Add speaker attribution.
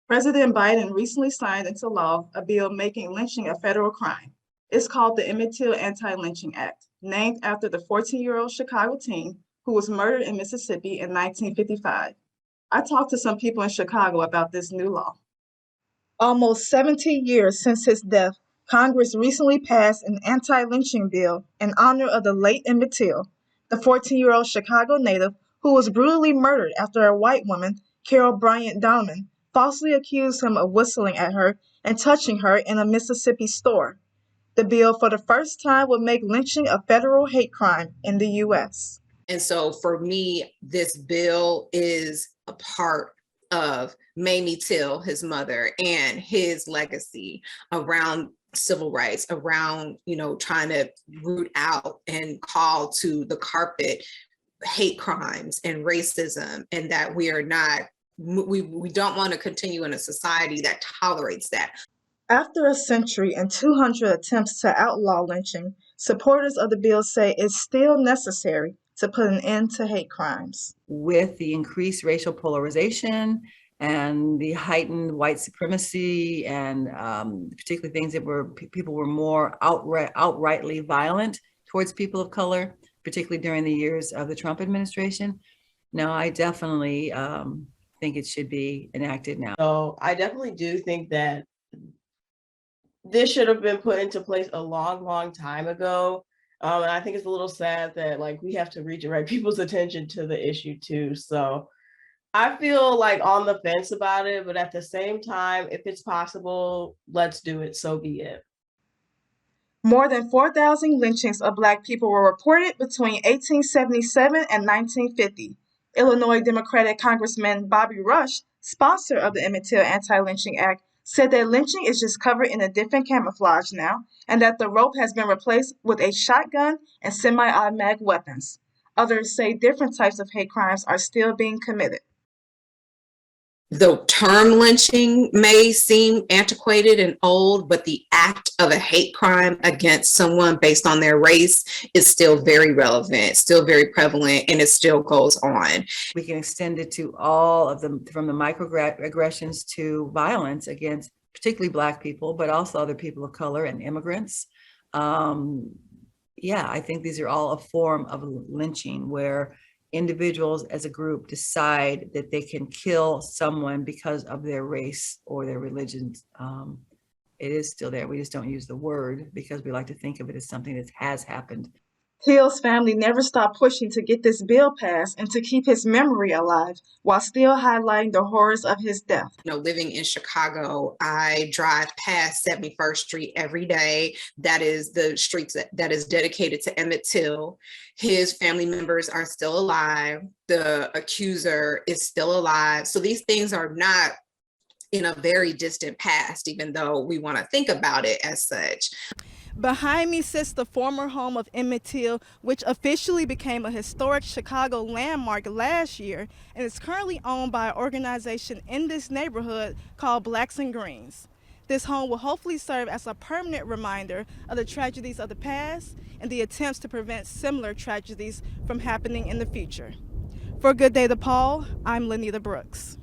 Speaker 1: President Biden recently signed into law a bill making lynching a federal crime. It's called the Emmitt Anti-Lynching Act, named after the 14-year-old Chicago teen who was murdered in Mississippi in 1955. I talked to some people in Chicago about this new law. Almost 70 years since his death, Congress recently passed an anti-lynching bill in honor of the late Emmitt Till, the 14-year-old Chicago native who was brutally murdered after a white woman, Carol Bryant Donovan, falsely accused him of whistling at her and touching her in a Mississippi store. The bill for the first time would make lynching a federal hate crime in the U.S.
Speaker 2: And so for me, this bill is a part of Mamie Till, his mother, and his legacy around civil rights, around, trying to root out and call to the carpet hate crimes and racism, and that we don't want to continue in a society that tolerates that.
Speaker 1: After a century and 200 attempts to outlaw lynching, supporters of the bill say it's still necessary to put an end to hate crimes.
Speaker 3: With the increased racial polarization and the heightened white supremacy and particularly things that people were more outrightly violent towards people of color, particularly during the years of the Trump administration. No, I definitely think it should be enacted now.
Speaker 4: So I definitely do think that this should have been put into place a long, long time ago. And I think it's a little sad that we have to redirect people's attention to the issue too. So I feel on the fence about it, but at the same time, if it's possible, let's do it. So be it.
Speaker 1: More than 4,000 lynchings of Black people were reported between 1877 and 1950. Illinois Democratic Congressman Bobby Rush, sponsor of the Emmitt Till Anti-Lynching Act, said that lynching is just covered in a different camouflage now, and that the rope has been replaced with a shotgun and semi-automatic weapons. Others say different types of hate crimes are still being committed.
Speaker 2: The term lynching may seem antiquated and old, but the act of a hate crime against someone based on their race is still very relevant, still very prevalent, and it still goes on.
Speaker 3: We can extend it to all of them, from the microaggressions to violence against particularly Black people, but also other people of color and immigrants. I think these are all a form of lynching where individuals as a group decide that they can kill someone because of their race or their religion. It is still there. We just don't use the word because we like to think of it as something that has happened.
Speaker 1: Till's family never stopped pushing to get this bill passed and to keep his memory alive while still highlighting the horrors of his death.
Speaker 2: Living in Chicago, I drive past 71st Street every day. That is the street that is dedicated to Emmitt Till. His family members are still alive. The accuser is still alive. So these things are not in a very distant past, even though we want to think about it as such.
Speaker 5: Behind me sits the former home of Emmitt Till, which officially became a historic Chicago landmark last year and is currently owned by an organization in this neighborhood called Blacks and Greens. This home will hopefully serve as a permanent reminder of the tragedies of the past and the attempts to prevent similar tragedies from happening in the future. For Good Day to Paul, I'm Lenita Brooks.